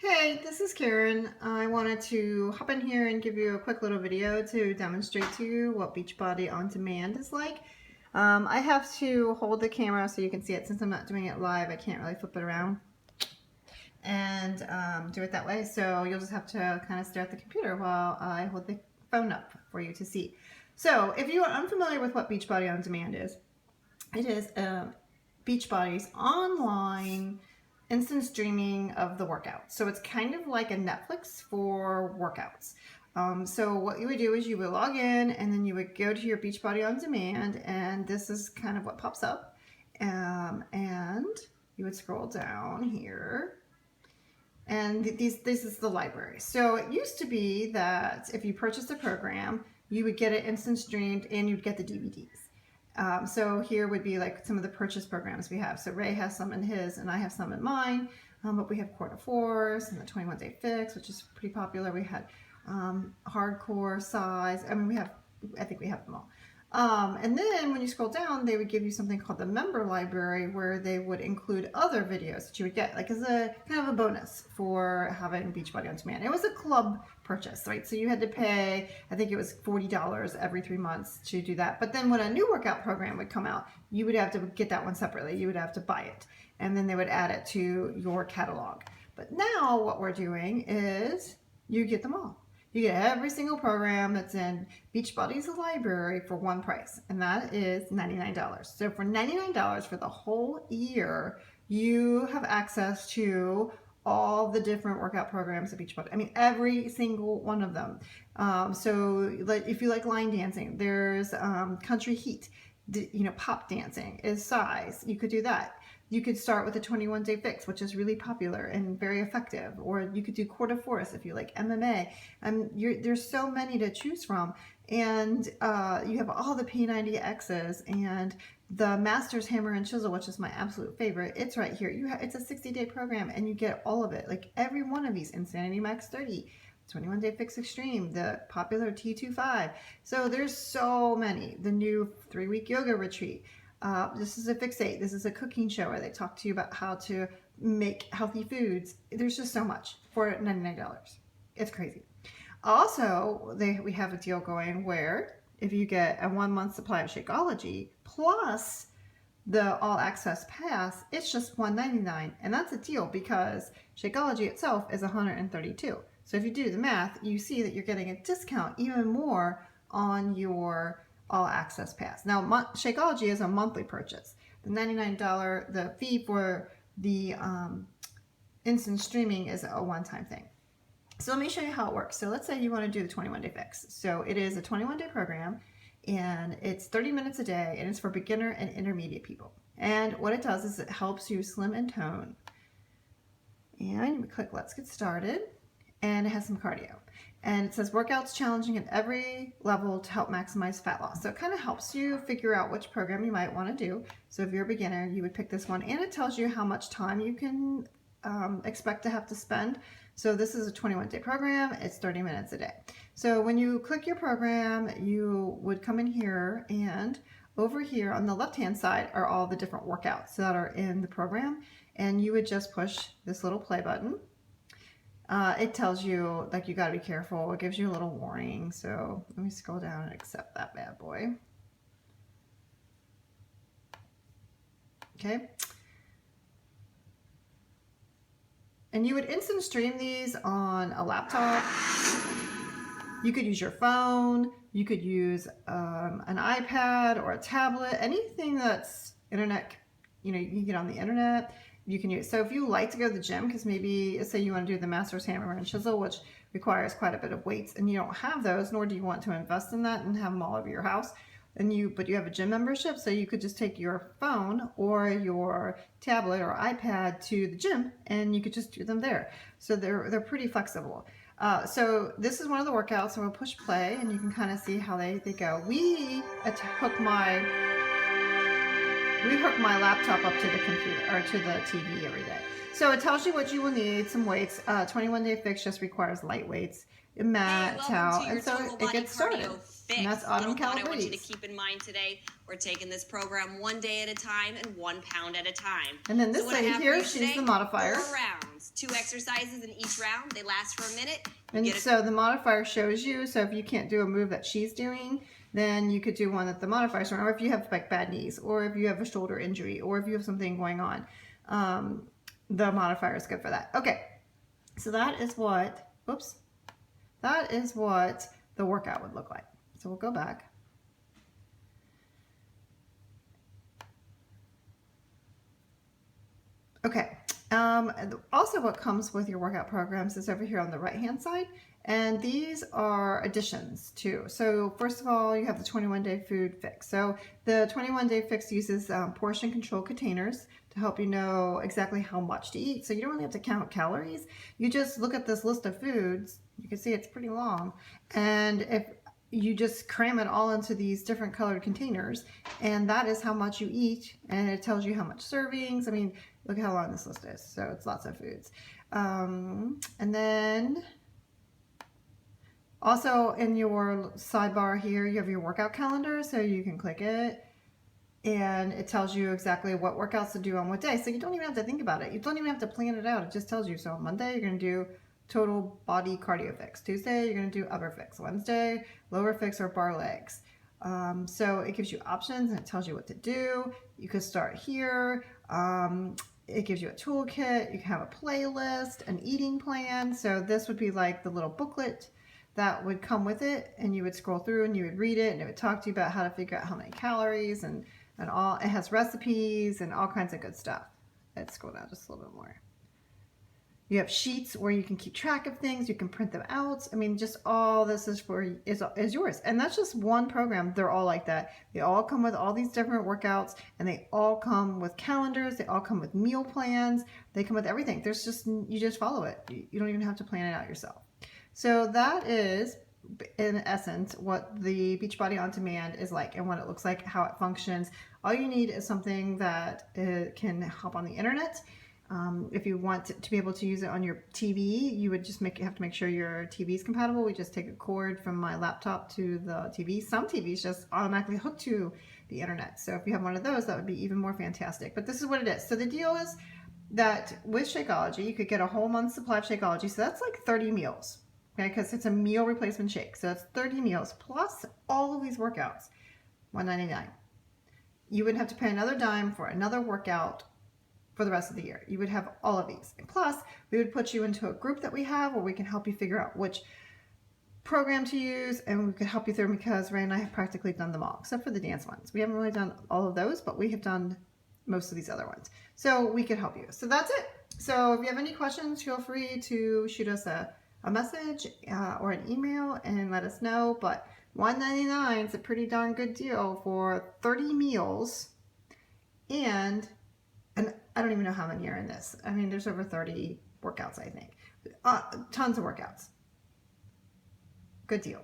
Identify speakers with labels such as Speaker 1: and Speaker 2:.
Speaker 1: Hey, this is Karen. I wanted to hop in here and give you a quick little video to demonstrate to you what Beachbody on Demand is like. I have to hold the camera so you can see it. Since I'm not doing it live, I can't really flip it around and do it that way. So you'll just have to kind of stare at the computer while I hold the phone up for you to see. So if you are unfamiliar with what Beachbody on Demand is, it is Beachbody's online instant streaming of the workout. So it's kind of like a Netflix for workouts. So what you would do is you would log in and then you would go to your Beachbody on Demand, and this is kind of what pops up. And you would scroll down here. And this is the library. So it used to be that if you purchased a program, you would get it instant streamed and you'd get the DVDs. So here would be like some of the purchase programs we have. So Ray has some in his and I have some in mine, but we have Quarter Force and the 21-Day Fix, which is pretty popular. We had Hardcore, Size. I mean, I think we have them all. And then when you scroll down, they would give you something called the member library, where they would include other videos that you would get, like as a kind of a bonus for having Beachbody on Demand. It was a club purchase, right? So you had to pay, I think it was $40 every 3 months to do that. But then when a new workout program would come out, you would have to get that one separately. You would have to buy it, and then they would add it to your catalog. But now what we're doing is you get them all. You get every single program that's in Beachbody's library for one price, and that is $99. So for $99 for the whole year, you have access to all the different workout programs at Beachbody. I mean, every single one of them. So like, if you like line dancing, there's Country Heat. Pop dancing is Size. You could do that. You could start with a 21-Day Fix, which is really popular and very effective. Or you could do Quarter Force if you like MMA. There's so many to choose from. And you have all the P90Xs and the Masters Hammer and Chisel, which is my absolute favorite. It's right here. It's a 60-day program and you get all of it. Like every one of these. Insanity Max 30. 21-Day Fix Extreme, the popular T25. So there's so many. The new 3-week yoga retreat. This is a Fixate. This is a cooking show where they talk to you about how to make healthy foods. There's just so much for $99. It's crazy. Also, we have a deal going where if you get a 1-month supply of Shakeology plus the All Access Pass, it's just $199, and that's a deal because Shakeology itself is $132. So if you do the math, you see that you're getting a discount even more on your All Access Pass. Now, Shakeology is a monthly purchase. The $99, the fee for the instant streaming is a one-time thing. So let me show you how it works. So let's say you want to do the 21-Day Fix. So it is a 21-day program, and it's 30 minutes a day, and it's for beginner and intermediate people. And what it does is it helps you slim and tone. And we click Let's Get Started. And it has some cardio. And it says workouts challenging at every level to help maximize fat loss. So it kind of helps you figure out which program you might want to do. So if you're a beginner, you would pick this one. And it tells you how much time you can expect to have to spend. So this is a 21-day program. It's 30 minutes a day. So when you click your program, you would come in here, and over here on the left-hand side are all the different workouts that are in the program. And you would just push this little play button. It tells you, like, you gotta be careful. It gives you a little warning. So let me scroll down and accept that bad boy. Okay. And you would instant stream these on a laptop. You could use your phone. You could use an iPad or a tablet. Anything that's internet, you can get on the internet. You can use. So if you like to go to the gym, because maybe say you want to do the Masters Hammer and Chisel, which requires quite a bit of weights, and you don't have those, nor do you want to invest in that and have them all over your house, but you have a gym membership, so you could just take your phone or your tablet or iPad to the gym, and you could just do them there. So they're pretty flexible. So this is one of the workouts, so we'll push play, and you can kind of see how they go. We hook my laptop up to the computer or to the TV every day. So it tells you what you will need, some weights. 21-Day Fix just requires light weights. a mat,
Speaker 2: welcome
Speaker 1: towel,
Speaker 2: to your
Speaker 1: and so
Speaker 2: Total
Speaker 1: it
Speaker 2: Body
Speaker 1: gets started.
Speaker 2: Cardio Fix.
Speaker 1: And that's Autumn
Speaker 2: Little thought I want you to
Speaker 1: Calabrese.
Speaker 2: keep in mind today, we're taking this program 1 day at a time and 1 pound at a time.
Speaker 1: And then this
Speaker 2: what I
Speaker 1: lady
Speaker 2: have for
Speaker 1: here,
Speaker 2: you
Speaker 1: she's
Speaker 2: today,
Speaker 1: the modifier.
Speaker 2: 4 rounds, 2 exercises in each round. They last for a minute.
Speaker 1: And so the modifier shows you, so if you can't do a move that she's doing, then you could do one that the modifier's doing, or if you have like bad knees, or if you have a shoulder injury, or if you have something going on, the modifier is good for that. Okay, so that is what, oops, that is what the workout would look like. So we'll go back. Okay, also what comes with your workout programs is over here on the right hand side, and these are additions too. So first of all, you have the 21-day food fix. So the 21-day fix uses portion control containers to help you know exactly how much to eat. So you don't really have to count calories. You just look at this list of foods. You can see it's pretty long, and if you just cram it all into these different colored containers, and that is how much you eat, and it tells you how much servings. I mean, look at how long this list is. So it's lots of foods. And then also in your sidebar here, you have your workout calendar, so you can click it and it tells you exactly what workouts to do on what day. So you don't even have to think about it. You don't even have to plan it out. It just tells you. So on Monday, you're going to do total body cardio fix. Tuesday, you're going to do upper fix. Wednesday, lower fix or bar legs. So it gives you options and it tells you what to do. You could start here. It gives you a toolkit. You can have a playlist, an eating plan. So this would be like the little booklet that would come with it, and you would scroll through and you would read it, and it would talk to you about how to figure out how many calories and all. It has recipes and all kinds of good stuff. Let's scroll down just a little bit more. You have sheets where you can keep track of things. You can print them out. I mean, just all this is yours. And that's just one program. They're all like that. They all come with all these different workouts, and they all come with calendars. They all come with meal plans. They come with everything. You just follow it. You don't even have to plan it out yourself. So that is, in essence, what the Beachbody On Demand is like and what it looks like, how it functions. All you need is something that can hop on the internet. If you want to be able to use it on your TV, you would just have to make sure your TV is compatible. We just take a cord from my laptop to the TV. Some TVs just automatically hook to the internet. So if you have one of those, that would be even more fantastic. But this is what it is. So the deal is that with Shakeology, you could get a whole month's supply of Shakeology. So that's like 30 meals. Okay, because it's a meal replacement shake. So it's 30 meals plus all of these workouts, $1.99. You wouldn't have to pay another dime for another workout for the rest of the year. You would have all of these. And plus, we would put you into a group that we have where we can help you figure out which program to use, and we could help you through, because Ray and I have practically done them all, except for the dance ones. We haven't really done all of those, but we have done most of these other ones. So we could help you. So that's it. So if you have any questions, feel free to shoot us a message or an email and let us know. But $1.99 is a pretty darn good deal for 30 meals, and I don't even know how many are in this. I mean, there's over 30 workouts, I think. Tons of workouts. Good deal.